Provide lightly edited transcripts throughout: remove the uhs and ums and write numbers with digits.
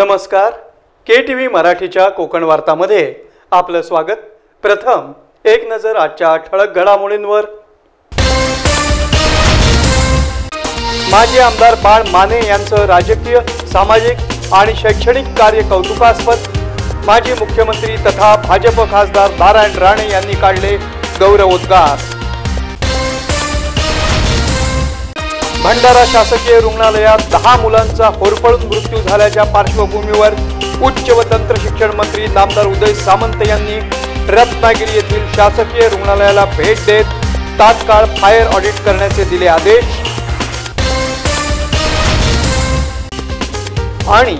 नमस्कार. KTV मराठीच्या कोकण वार्तामध्ये आपलं स्वागत. प्रथम एक नजर आजच्या ठळक घडामोडींवर. माजी आमदार बाळ माने यांचं राजकीय, सामाजिक आणि शैक्षणिक कार्य कौतुकास्पद. माजी मुख्यमंत्री तथा भाजप खासदार नारायण राणे यांनी काढले गौरवोद्गार. भंडारा शासकीय रुग्णालयात 10 मुलांचा होरपळून मृत्यू झाल्याच्या पार्श्वभूमीवर उच्च व तंत्र शिक्षण मंत्री नामदार उदय सामंत यांनी रत्नागिरी येथील शासकीय रुग्णालयाला भेट देत तात्काळ फायर ऑडिट करण्याचे दिले आदेश. आणि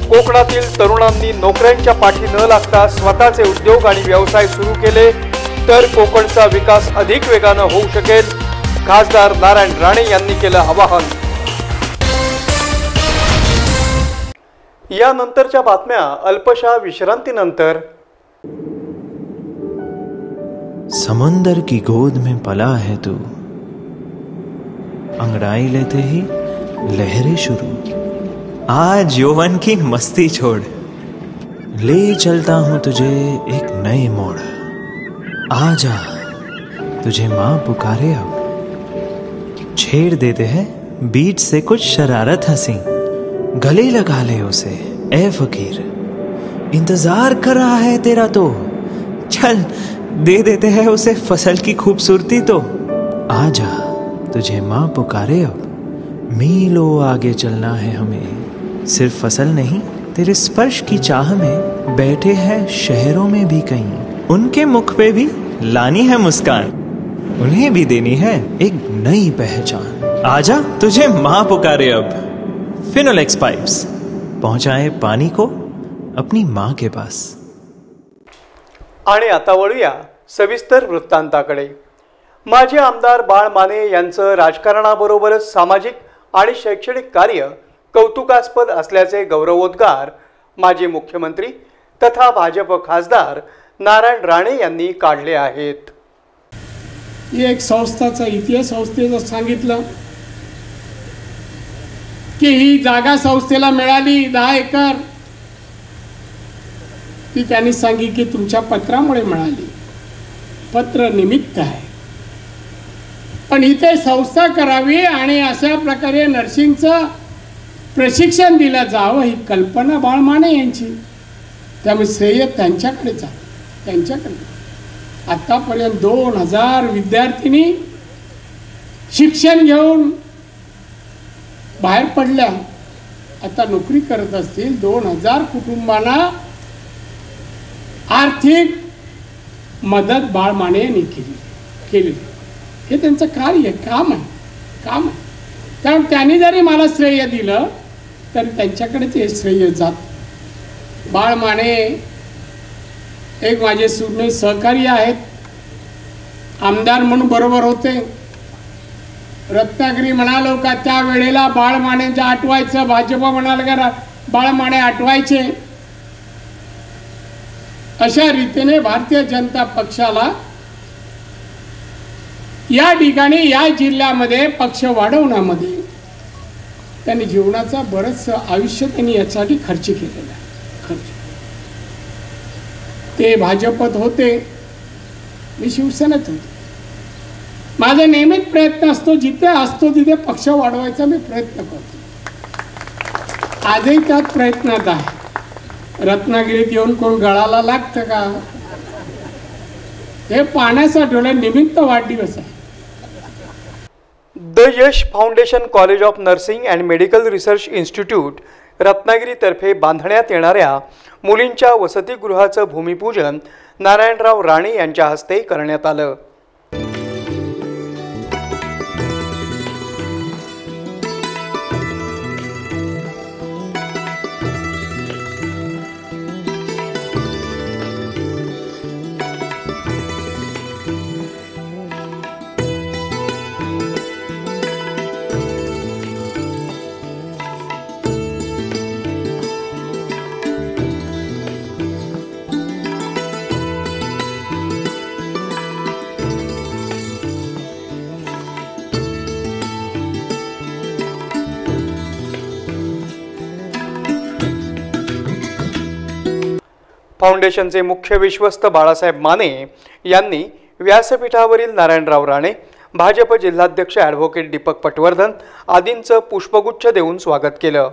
कोकणातील तरुणांनी नोकऱ्यांच्या पाठी न लागता स्वतःचे उद्योग आणि व्यवसाय सुरू केले तर कोकणचा विकास अधिक वेगाने होऊ शकेल, खासदार नारायण राणे यांनी केलं आवाहन. यानंतरच्या बातम्या अल्पशा विश्रांतीनंतर. समुंदर की गोद में पला है तू, अंगड़ाई लेते ही लहरें शुरू. आज यौवन की मस्ती छोड़, ले चलता हूं तुझे एक नए मोड़. आजा तुझे मां पुकारे अब, छेड़ देते हैं बीच से कुछ शरारत हंसी. गले लगा ले उसे ए फकीर, इंतजार कर रहा है तेरा तो. चल दे देते हैं उसे फसल की खूबसूरती तो. आजा तुझे माँ पुकारे अब, मीलों आगे चलना है हमें. सिर्फ फसल नहीं, तेरे स्पर्श की चाह में बैठे हैं शहरों में भी कहीं. उनके मुख पे भी लानी है मुस्कान, उन्हें भी देनी है एक नई पहचान. आजा तुझे माँ पुकारे अब. फिनोलेक्स पाइप्स पहुंचाए पानी को अपनी माँ के पास. आणि आता वळूया सविस्तर वृत्तांताकडे. माजी आमदार बाळ माने यांचं राजकारणाबरोबरच सामाजिक आणि शैक्षणिक कार्य कौतुकास्पद असल्याचे गौरवोद्गार माजी मुख्यमंत्री तथा भाजप खासदार नारायण राणे यांनी काढले आहेत. एक संस्थाचा इतिहास संस्थेचं सांगितलं की ही जागा संस्थेला मिळाली 10 एकर. ती त्यांनी सांगितली की तुमच्या पत्रामुळे मिळाली, पत्र निमित्त आहे. पण इथे संस्था करावी आणि अशा प्रकारे नर्सिंगचं प्रशिक्षण दिलं जावं ही कल्पना बाळ माने यांची. त्यामुळे श्रेय त्यांच्याकडे जातं. त्यांच्याकडे आतापर्यंत 2000 विद्यार्थिनी शिक्षण घेऊन बाहेर पडल्या, आता नोकरी करत असतील. 2000 कुटुंबांना आर्थिक मदत बाळ माने यांनी केली. हे त्यांचं कार्य काम आहे. त्यामुळे त्यांनी जरी मला श्रेय दिलं तरी त्यांच्याकडे ते श्रेय जात. बाळ माने एक माझे सुज्ञ सहकारी आहेत. आमदार म्हणून बरोबर होते. रत्नागिरी म्हणालो का त्या वेळेला बाळ मानेंचं आठवायचं, भाजप म्हणाल का बाळ माने आठवायचे. अशा रीतीने भारतीय जनता पक्षाला या ठिकाणी या जिल्ह्यामध्ये पक्ष वाढवण्यामध्ये त्यांनी जीवनाचा बरंच आयुष्य त्यांनी यासाठी खर्च केलेला आहे. ते भाजपत होते, मी शिवसेनेत होते. माझा नेहमीच प्रयत्न असतो, जिथे असतो तिथे पक्ष वाढवायचा मी प्रयत्न करतो. आजही त्यात प्रयत्नात आहे. रत्नागिरीत येऊन कोण गळाला लागतं का? हे पाहण्यासाठी निमित्त वाढदिवस आहे. The Yash foundation college of nursing and medical research institute रत्नागिरीतर्फे बांधण्यात येणाऱ्या मुलींच्या वसतिगृहाचं भूमिपूजन नारायणराव राणे यांच्या हस्ते करण्यात आलं. फाउंडेशनचे मुख्य विश्वस्त बाळासाहेब माने यांनी व्यासपीठावरील नारायणराव राणे, भाजप जिल्हाध्यक्ष ॲडव्होकेट दीपक पटवर्धन आदींचं पुष्पगुच्छ देऊन स्वागत केलं.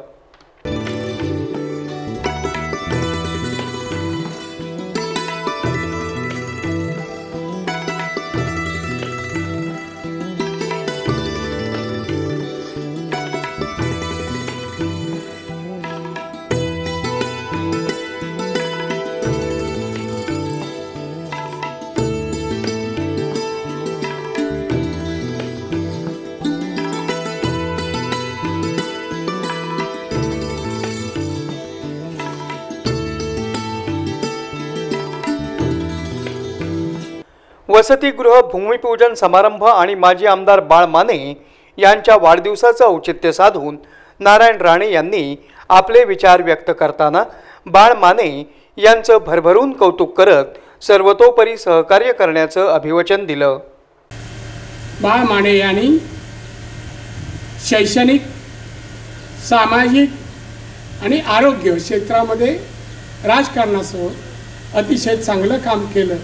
वसतिगृह भूमिपूजन समारंभ आणि माजी आमदार बाळ माने यांच्या वाढदिवसाचं औचित्य साधून नारायण राणे यांनी आपले विचार व्यक्त करताना बाळ माने यांचं भरभरून कौतुक करत सर्वतोपरी सहकार्य करण्याचं अभिवचन दिलं. बाळ माने यांनी शैक्षणिक, सामाजिक आणि आरोग्य क्षेत्रामध्ये राजकारणासह अतिशय चांगलं काम केलं.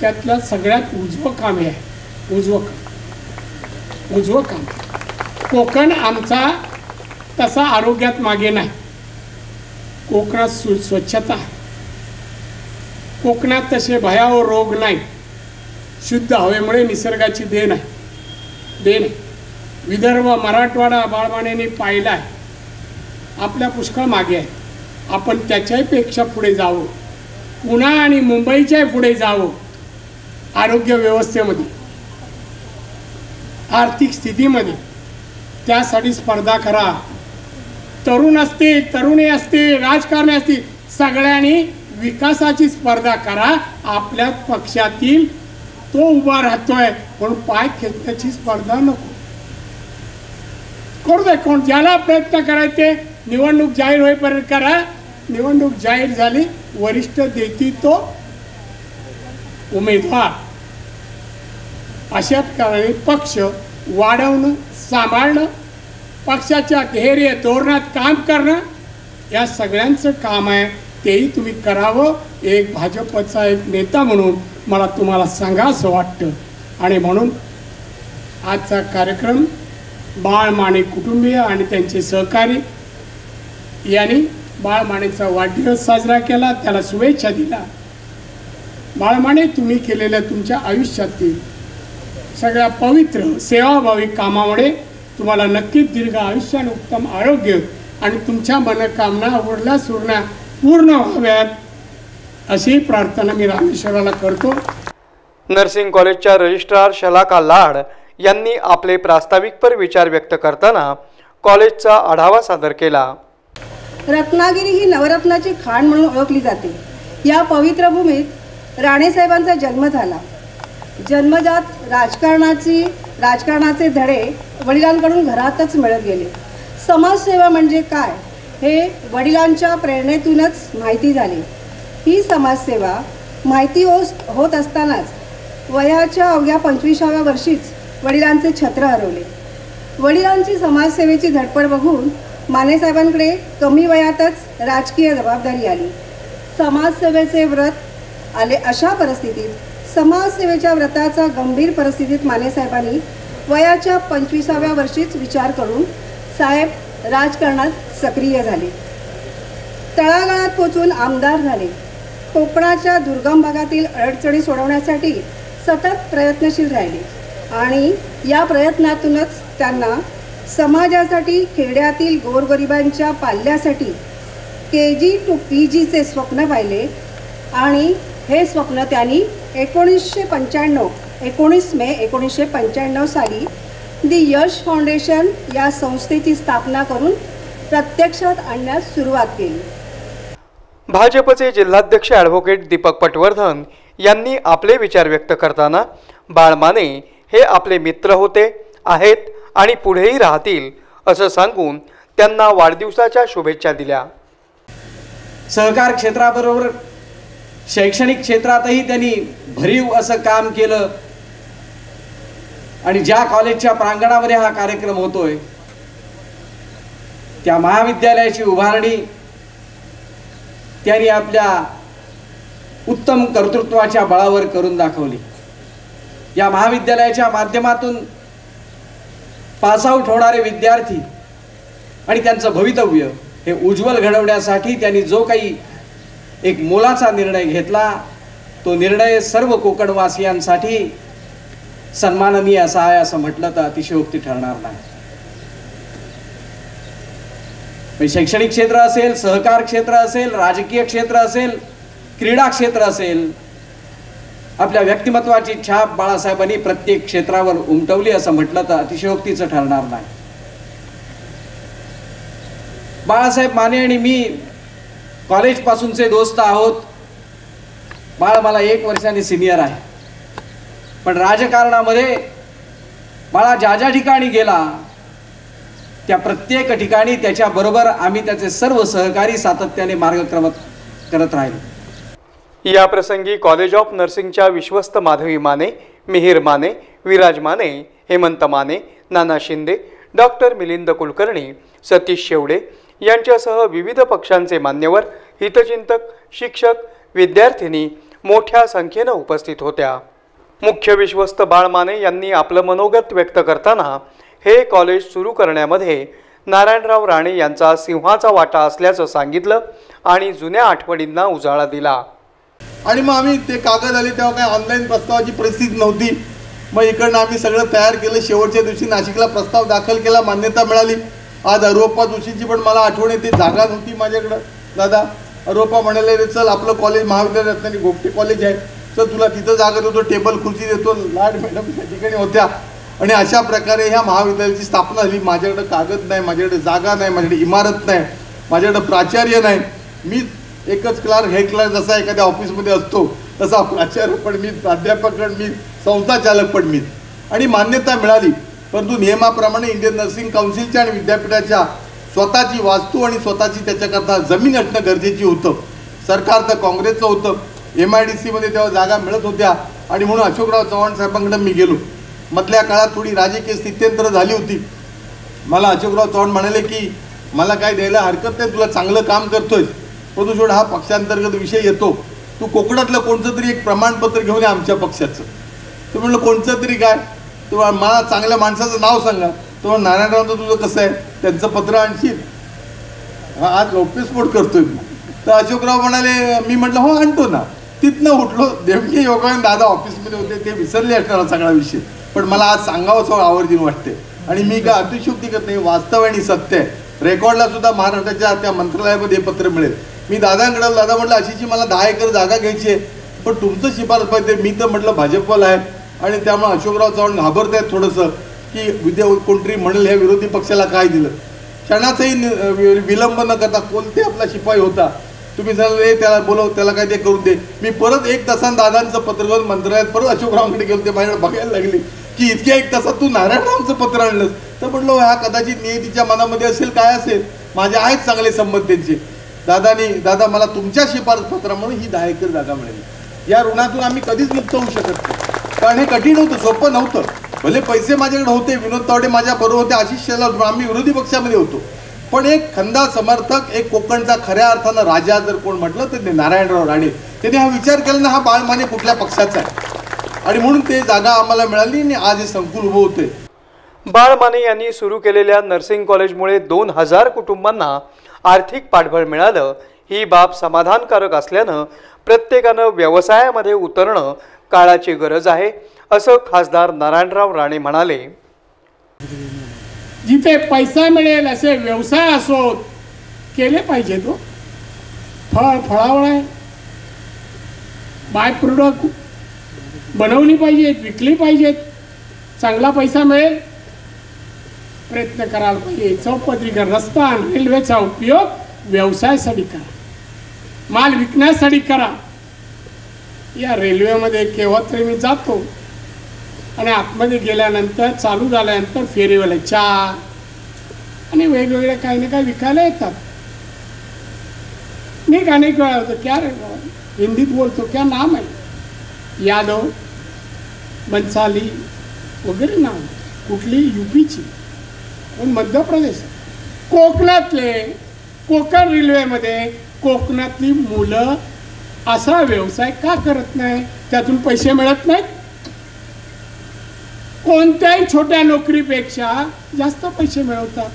त्यातलं सगळ्यात उजवं काम आहे, उजवं काम. कोकण आमचा तसा आरोग्यात मागे नाही. कोकणात स्वच्छता आहे, कोकणात तसे भयावह रोग नाही, शुद्ध हवेमुळे निसर्गाची देण आहे. विदर्भ, मराठवाडा बाळमानेने पाहिला आहे. आपल्या पुष्कळ मागे आहे. आपण त्याच्यापेक्षा पुढे जावं, पुणे आणि मुंबईच्या पुढे जावं. आरोग्य व्यवस्थेमध्ये, आर्थिक स्थितीमध्ये त्यासाठी स्पर्धा करा. तरुण असतील, तरुणी असतील, राजकारणी असतील, सगळ्यांनी विकासाची स्पर्धा करा. आपल्या पक्षातील तो उभा राहतोय पण पाय खेचण्याची स्पर्धा नको करू दे. कोण ज्याला प्रयत्न करायचे निवडणूक जाहीर होईपर्यंत करा. निवडणूक जाहीर झाली, वरिष्ठ देती तो उमेदवार. अशा प्रकारे पक्ष वाढवणं, सांभाळणं, पक्षाच्या ध्येय धोरणात काम करणं या सगळ्यांचं काम आहे. तेही तुम्ही करावं. एक भाजपचा एक नेता म्हणून मला तुम्हाला सांगावंसं वाटतं. आणि म्हणून आजचा कार्यक्रम बाळ माने कुटुंबीय आणि त्यांचे सहकारी यांनी बाळ मानेचा वाढदिवस साजरा केला, त्याला शुभेच्छा दिल्या. बाळ माने, तुम्ही केलेल्या तुमच्या आयुष्यातील सगळ्या पवित्र सेवाभावी कामामुळे तुम्हाला नक्कीच दीर्घ आयुष्य आणि उत्तम आरोग्य आणि तुमच्या मनोकामना उरल्या सुरण्या पूर्ण व्हाव्यात अशी प्रार्थना मी रामेश्वराला करतो. नर्सिंग कॉलेजच्या रजिस्ट्रार शलाका लाड यांनी आपले प्रास्ताविकपर विचार व्यक्त करताना कॉलेजचा आढावा सादर केला. रत्नागिरी ही नवरत्नाची खाण म्हणून ओळखली जाते. या पवित्र भूमीत राणेसाहेबांचा जन्म झाला. जन्मजात राजकारणाचे धडे वडिलांकडून घरातच मिळत गेले. समाजसेवा म्हणजे काय हे वडिलांच्या प्रेरणेतूनच माहिती झाली. ही समाजसेवा माहिती होत असतानाच वयाच्या अवघ्या 25व्या वर्षीच वडिलांचे छत्र हरवले. वडिलांची समाजसेवेची धडपड बघून मानेसाहेबांकडे कमी वयातच राजकीय जबाबदारी आली. समाजसेवेचे व्रत आले. अशा परिस्थितीत समाजसेवेच्या व्रताचा गंभीर परिस्थितीत मानेसाहेबांनी वयाच्या 25व्या वर्षीच विचार करून साहेब राजकारणात सक्रिय झाले. तळागाळात पोचून आमदार झाले. कोकणाच्या दुर्गम भागातील अडचणी सोडवण्यासाठी सतत प्रयत्नशील राहिले आणि या प्रयत्नातूनच त्यांना समाजासाठी, खेड्यातील गोरगरिबांच्या पाल्यासाठी KG to PGचे स्वप्न पाहिले आणि हे स्वप्न त्यांनी 19 मे 1995 साली दी यश फाउंडेशन या संस्थेची स्थापना करून प्रत्यक्षात आणण्यास सुरुवात केली. भाजपचे जिल्हाध्यक्ष ॲडव्होकेट दीपक पटवर्धन यांनी आपले विचार व्यक्त करताना बाळ माने हे आपले मित्र होते, आहेत आणि पुढेही राहतील असं सांगून त्यांना वाढदिवसाच्या शुभेच्छा दिल्या. सहकार क्षेत्राबरोबर शैक्षणिक क्षेत्रातही त्यांनी भरीव असं काम केलं आणि ज्या कॉलेजच्या प्रांगणामध्ये हा कार्यक्रम होतोय त्या महाविद्यालयाची उभारणी त्यांनी आपल्या उत्तम कर्तृत्वाच्या बळावर करून दाखवली. या महाविद्यालयाच्या माध्यमातून पासआउट होणारे विद्यार्थी आणि त्यांचं भवितव्य हे उज्ज्वल घडवण्यासाठी त्यांनी जो काही एक मोलाचा निर्णय घेतला, तो निर्णय सर्व कोकणवासियांसाठी सन्माननीय असा आहे असं म्हटलं तर अतिशयोक्ती ठरणार नाही. शैक्षणिक क्षेत्र असेल, सहकार क्षेत्र असेल, राजकीय क्षेत्र असेल, क्रीडा क्षेत्र असेल, आपल्या व्यक्तिमत्वाची छाप बाळासाहेबांनी प्रत्येक क्षेत्रावर उमटवली असं म्हटलं तर अतिशयोक्तीचं ठरणार नाही. बाळासाहेब माने आणि मी कॉलेजपासूनचे दोस्त आहोत. बाळ मला 1 वर्षाने सिनियर आहे, पण राजकारणामध्ये बाळा ज्या ज्या ठिकाणी गेला त्या प्रत्येक ठिकाणी त्याच्याबरोबर आम्ही त्याचे सर्व सहकारी सातत्याने मार्गक्रम करत राहिलो. या प्रसंगी कॉलेज ऑफ नर्सिंगच्या विश्वस्त माधवी माने, मिहिर माने, विराज माने, हेमंत माने, नाना शिंदे, डॉक्टर मिलिंद कुलकर्णी, सतीश शेवडे यांच्यासह विविध पक्षांचे मान्यवर, हितचिंतक, शिक्षक, विद्यार्थिनी मोठ्या संख्येने उपस्थित होत्या. मुख्य विश्वस्त बाळ माने यांनी आपलं मनोगत व्यक्त करताना हे कॉलेज सुरू करण्यामध्ये नारायणराव राणे यांचा सिंहाचा वाटा असल्याचं सांगितलं आणि जुन्या आठवणींना उजाळा दिला. आणि मग आम्ही ते कागद आले तेव्हा काही ऑनलाईन प्रस्तावाची परिस्थिती नव्हती. मग इकडनं आम्ही सगळं तयार केलं. शेवटच्या दिवशी नाशिकला प्रस्ताव दाखल केला, मान्यता मिळाली. आज अरुप्पा जोशीची पण मला आठवण येते, जागा नव्हती माझ्याकडं. दादा अरुप्पा म्हणाले चल आपलं कॉलेज महाविद्यालय रत्नागिरी गोगटे कॉलेज आहे, तर तुला तिथं जागा देतो, टेबल खुर्ची देतो. लाड मॅडम त्या ठिकाणी होत्या आणि अशा प्रकारे ह्या महाविद्यालयाची स्थापना झाली. माझ्याकडे कागद नाही, माझ्याकडे जागा नाही, माझ्याकडे इमारत नाही, माझ्याकडे प्राचार्य नाही. मी एकच क्लार्क, हेड क्लार्क जसा एखाद्या ऑफिसमध्ये असतो तसा प्राचार्य पण मी, प्राध्यापक पण मी, संस्थाचालक पण मी. आणि मान्यता मिळाली. परंतु नियमाप्रमाणे इंडियन नर्सिंग काउन्सिलच्या आणि विद्यापीठाच्या स्वतःची वास्तू आणि स्वतःची त्याच्याकरता जमीन असणं गरजेची होतं. सरकार तर काँग्रेसचं होतं. MIDCमध्ये तेव्हा जागा मिळत होत्या आणि म्हणून अशोकराव चव्हाण साहेबांकडे मी गेलो. मधल्या काळात थोडी राजकीय स्थित्यंतर झाली होती. मला अशोकराव चव्हाण म्हणाले की मला काय द्यायला हरकत नाही, तुला चांगलं काम करतोय, परंतु शेवट हा पक्षांतर्गत विषय येतो, तू कोकणातलं कोणतं तरी एक प्रमाणपत्र घेऊन ये आमच्या पक्षाचं. तर म्हणलं कोणतं तरी काय, तू मला चांगल्या माणसाचं नाव सांगा. तो नारायणरावचं तुझं कसं आहे, त्यांचं पत्र आणशील. आज गौप्यस्फोट करतोय मी. तर अशोकराव म्हणाले, मी म्हटलं हो आणतो ना. तिथनं उठलो. नेमके योगाने दादा ऑफिसमध्ये होते, ते विसरले असणार सगळा विषय, पण मला आज सांगावंसं आवर्जून वाटते. आणि मी काय अतिशयोक्ती करत नाही, वास्तव आणि सत्य आहे. रेकॉर्डला सुद्धा महाराष्ट्राच्या त्या मंत्रालयामध्ये हे पत्र मिळेल. मी दादांकडे, दादा म्हटलं अशीची मला 10 एकर जागा घ्यायची आहे, पण तुमचं शिफारस पाहिजे. मी तर म्हटलं भाजपवाला आहे आणि त्यामुळे अशोकराव चव्हाण घाबरत आहेत थोडंसं की उद्या कोणतरी म्हणेल ह्या विरोधी पक्षाला काय दिलं. क्षणाचाही विलंब न करता कोणते आपला शिपाई होता, तुम्ही झाले त्याला बोलव, त्याला काय ते करून दे. मी परत 1 तासानं दादांचं पत्र घेऊन मंत्रालयात परत अशोकरावांकडे गेलो. ते माझ्याकडे बघायला लागले की इतक्या 1 तासात तू नारायणरावांचं पत्र आणलंस. तर म्हटलं हा कदाचित नियतीच्या मनामध्ये असेल, काय असेल, माझे आहेत चांगले संबंध त्यांचे. दादा मला तुमच्या शिफारस पत्रामुळे ही 10 एकर जागा मिळाली. या ऋणातून आम्ही कधीच मुक्त होऊ शकत नाही, कारण हे कठीण होतं, सोपं नव्हतं. भले पैसे माझ्याकडे होते, विनोद तावडे माझ्या बरोबर होते, आशिष शेलार, आम्ही विरोधी पक्षामध्ये होतो, पण एक खंदा समर्थक, एक कोकणचा खऱ्या अर्थानं राजा जर कोण म्हटलं तर ते नारायणराव राणे. त्यांनी हा विचार केला ना, हा बाळ माने कुठल्या पक्षाचा आहे, आणि म्हणून ते जागा आम्हाला मिळाली आणि आज हे संकुल उभं होते. बाळ माने यांनी सुरू केलेल्या नर्सिंग कॉलेजमुळे 2000 कुटुंबांना आर्थिक पाठबळ मिळालं. ही बाब समाधानकारक असल्यानं प्रत्येकानं व्यवसायामध्ये उतरणं काळाची गरज आहे, असं खासदार नारायणराव राणे म्हणाले. जिथे पैसा मिळेल असे व्यवसाय असो केले पाहिजे. तो फळावळ आहे, बाय प्रोडक्ट बनवली पाहिजेत, विकली पाहिजेत, चांगला पैसा मिळेल, प्रयत्न करायला पाहिजे. चौपदरीकरण, रस्ता आणि रेल्वेचा उपयोग व्यवसायासाठी करा, माल विकण्यासाठी करा. या रेल्वेमध्ये केव्हा तरी मी जातो आणि आतमध्ये गेल्यानंतर चालू झाल्यानंतर फेरीवाले चहा आणि वेगवेगळे काही ना काही विकायला येतात. मी अनेक वेळा होतो, क्या रे हिंदीत बोलतो, क्या नाम आहे, यादव, बन्साली वगैरे नाव, कुठली UPची, पण मध्य प्रदेश, कोकणातले, कोकण रेल्वेमध्ये कोकणातली मुलं असा व्यवसाय का करत नाही? त्यातून पैसे मिळत नाहीत? कोणत्याही छोट्या नोकरीपेक्षा जास्त पैसे मिळवतात.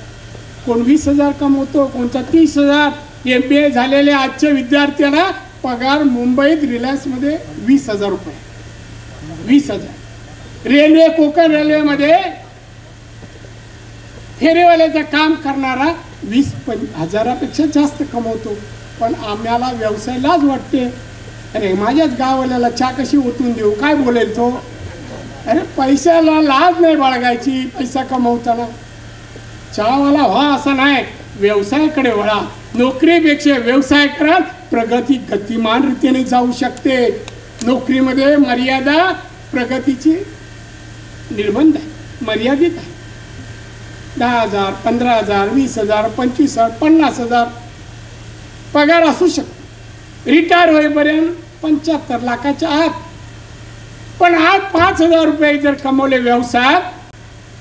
कोण 20,000 कमवतो, कोणता 30,000. MBA झालेल्या आजच्या विद्यार्थ्याला पगार मुंबईत रिलायन्समध्ये 20,000 रुपये. 20,000. रेल्वे, कोकण रेल्वेमध्ये फेरीवाल्याचं काम करणारा 20,000पेक्षा जास्त कमवतो. पण आम्हाला व्यवसाय लाज वाटते. अरे माझ्याच गाववाल्याला चहा कशी ओतून देऊ, काय बोलेल तो? अरे पैशाला लाज नाही बाळगायची पैसा कमवताना. चहावाला व्हा असं नाही, व्यवसायाकडे वळा. नोकरीपेक्षा व्यवसाय करा, प्रगती गतिमान रीतीने जाऊ शकते. नोकरीमध्ये मर्यादा प्रगतीची निर्बंध आहे, मर्यादित आहे. 10,000, 15,000, 20,000, 25,000, 50,000 पगार असू शकतो. रिटायर होईपर्यंत 75 लाखाच्या आत. पण आज 5,000 रुपये जर कमवले व्यवसायात,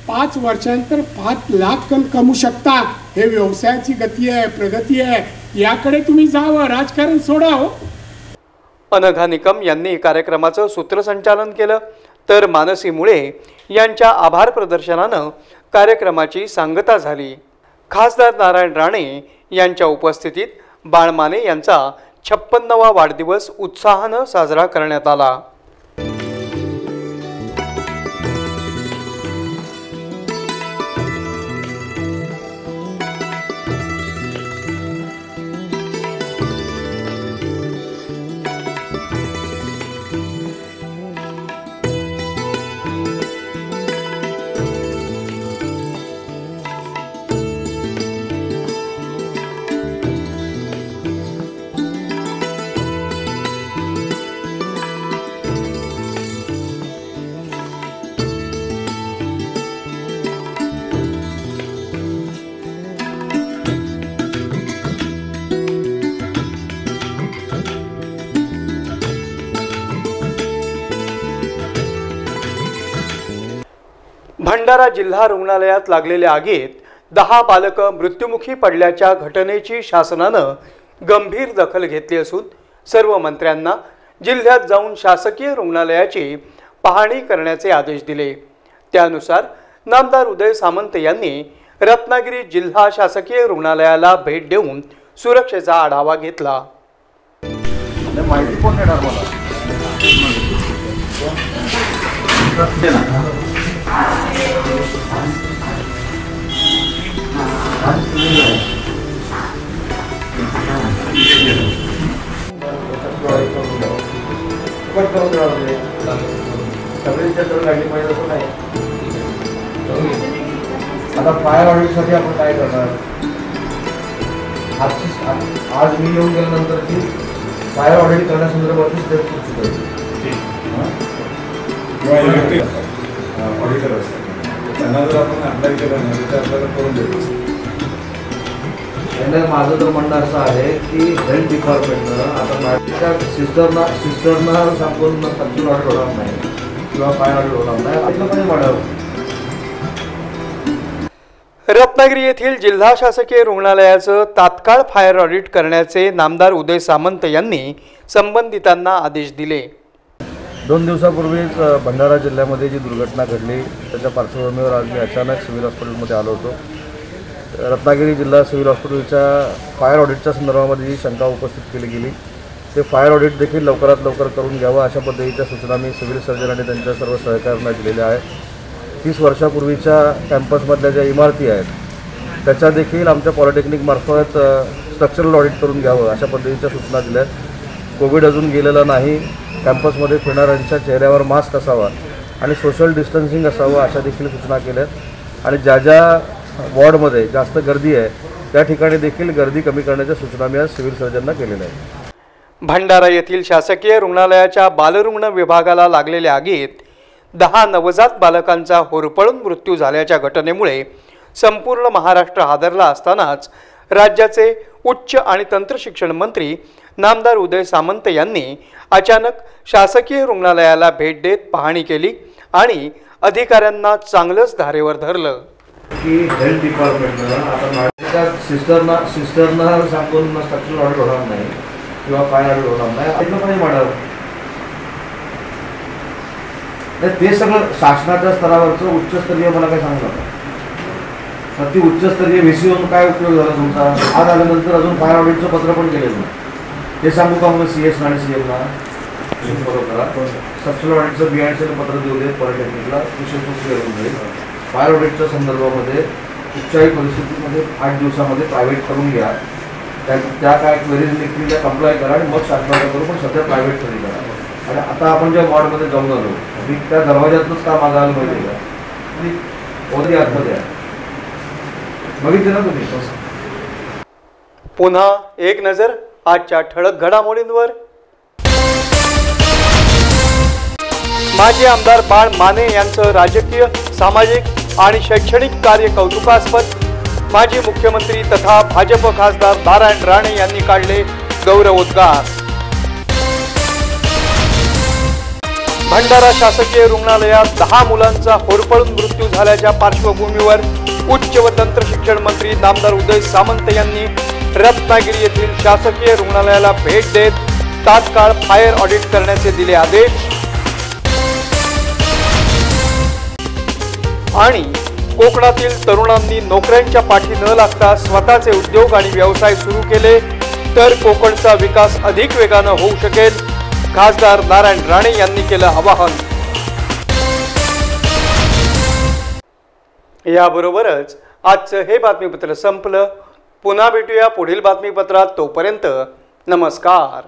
5 वर्षानंतर 5 लाख कमवू शकता. हे व्यवसायाची गती आहे, प्रगती आहे. याकडे तुम्ही जावं, राजकारण सोडावं. अनघा निकम यांनी कार्यक्रमाचं सूत्रसंचालन केलं, तर मानसी मुळे यांच्या आभार प्रदर्शनानं कार्यक्रमाची सांगता झाली. खासदार नारायण राणे यांच्या उपस्थितीत बाळमाने यांचा 56वा वाढदिवस उत्साहानं साजरा करण्यात आला. भंडारा जिल्हा रुग्णालयात लागलेल्या आगीत 10 बालकं मृत्युमुखी पडल्याच्या घटनेची शासनानं गंभीर दखल घेतली असून सर्व मंत्र्यांना जिल्ह्यात जाऊन शासकीय रुग्णालयाची पाहणी करण्याचे आदेश दिले. त्यानुसार नामदार उदय सामंत यांनी रत्नागिरी जिल्हा शासकीय रुग्णालयाला भेट देऊन सुरक्षेचा आढावा घेतला. आता फायर ऑडिटसाठी आपण काय करणार? आज मी येऊन गेल्यानंतरची फायर ऑडिट करण्यासंदर्भातची स्टेप पुढची पाहिजे. ऑडिटर असतात त्यांना जर आपण अप्लाय केलं ना तर आपल्याला करून देतो. त्याने माझं तर म्हणणं असं आहे की हेल्थ डिपार्टमेंटनं आता माझ्या सिस्टरना सांगून तत्पूर ऑडिट होणार नाही किंवा फायर ऑडिट होणार नाही आपलं पण वाढावं. रत्नागिरी येथील जिल्हा शासकीय रुग्णालयाचं तात्काळ फायर ऑडिट करण्याचे नामदार उदय सामंत यांनी संबंधितांना आदेश दिले. 2 दिवसापूर्वीच भंडारा जिल्ह्यामध्ये जी दुर्घटना घडली त्याच्या पार्श्वभूमीवर आज मी अचानक सिव्हिल हॉस्पिटलमध्ये आलो होतो. रत्नागिरी जिल्हा सिव्हिल हॉस्पिटलच्या फायर ऑडिटच्या संदर्भामध्ये जी शंका उपस्थित केली गेली ते फायर ऑडिट देखील लवकरात लवकर करून घ्यावं अशा पद्धतीच्या सूचना मी सिव्हिल सर्जन आणि त्यांच्या सर्व सहकाऱ्यांना दिलेल्या आहेत. 30 वर्षापूर्वीच्या कॅम्पसमधल्या ज्या इमारती आहेत त्याच्या देखील आमच्या पॉलिटेक्निकमार्फत स्ट्रक्चरल ऑडिट करून घ्यावं अशा पद्धतीच्या सूचना दिल्या आहेत. कोविड अजून गेलेला नाही, कॅम्पसमध्ये फिरणाऱ्यांच्या चेहऱ्यावर मास्क असावा आणि सोशल डिस्टन्सिंग असावं अशा देखील सूचना केल्या आहेत. आणि ज्या ज्या वॉर्डमध्ये जास्त गर्दी आहे त्या ठिकाणी देखील गर्दी कमी करण्याच्या सूचना मी आज सिव्हिल सर्जनना केलेल्या आहेत. भंडारा येथील शासकीय रुग्णालयाच्या बालरुग्ण विभागाला लागलेल्या आगीत 10 नवजात बालकांचा होरपळून मृत्यू झाल्याच्या घटनेमुळे संपूर्ण महाराष्ट्र हादरला असतानाच राज्याचे उच्च आणि तंत्रशिक्षण मंत्री नामदार उदय सामंत यांनी अचानक शासकीय रुग्णालयाला भेट देत पाहणी केली आणि अधिकाऱ्यांना चांगलंच धारेवर धरलं. की हेल्थ डिपार्टमेंटनं आता माझ्या सिस्टरना सांगून स्ट्रक्चरल ऑडिट होणार नाही किंवा फायर ऑडिट होणार नाही ऐकलं पाहिजे मॅडम. ते सगळं शासनाच्या स्तरावरचं उच्चस्तरीय मला काय सांगू नका. तर ती उच्चस्तरीय व्हीसी होऊन काय उपयोग झाला तुमचा. आज आल्यानंतर अजून फायर ऑडिटचं पत्र पण केलेलं नाही. ते सांगू का मग CS आणि CMना बरोबर करा. सबसिडी ऑडिटचं BIDCचं पत्र देऊ दे पॉलिटेक्निकला विशेष करून जाईल. फायर ऑडिटच्या संदर्भामध्ये कुठच्याही परिस्थितीमध्ये 8 दिवसामध्ये प्रायव्हेट करून घ्या. त्या काय क्वेरीज निघतील त्या कंप्लाय करा आणि मग शासनाला करू. पण सध्या प्रायव्हेट तरी करा. आणि आता आपण ज्या वॉर्डमध्ये जाऊन आलो मी त्या दरवाज्यातूनच का मागा आलं माहिती का ओदी आतमध्ये आहे. बघितलं ना तुम्ही. पुन्हा एक नजर आजच्या ठळक घडामोडींवर. माजी आमदार बाळ माने यांचं राजकीय, सामाजिक आणि शैक्षणिक कार्य कौतुकास्पद. माजी मुख्यमंत्री तथा भाजप खासदार नारायण राणे यांनी काढले गौरवोद्गार. भंडारा शासकीय रुग्णालयात 10 मुलांचा होरपळून मृत्यू झाल्याच्या पार्श्वभूमीवर उच्च व तंत्र शिक्षण मंत्री नामदार उदय सामंत यांनी रत्नागिरी येथील शासकीय रुग्णालयाला भेट देत तात्काळ फायर ऑडिट करण्याचे दिले आदेश. आणि कोकणातील तरुणांनी नोकऱ्यांच्या पाठी न लागता स्वतःचे उद्योग आणि व्यवसाय सुरू केले तर कोकणचा विकास अधिक वेगानं होऊ शकेल. खासदार नारायण राणे यांनी केलं आवाहन. याबरोबरच आजचं हे बातमीपत्र संपलं. पुन्हा भेटूया पुढील बातमीपत्रात. तोपर्यंत नमस्कार.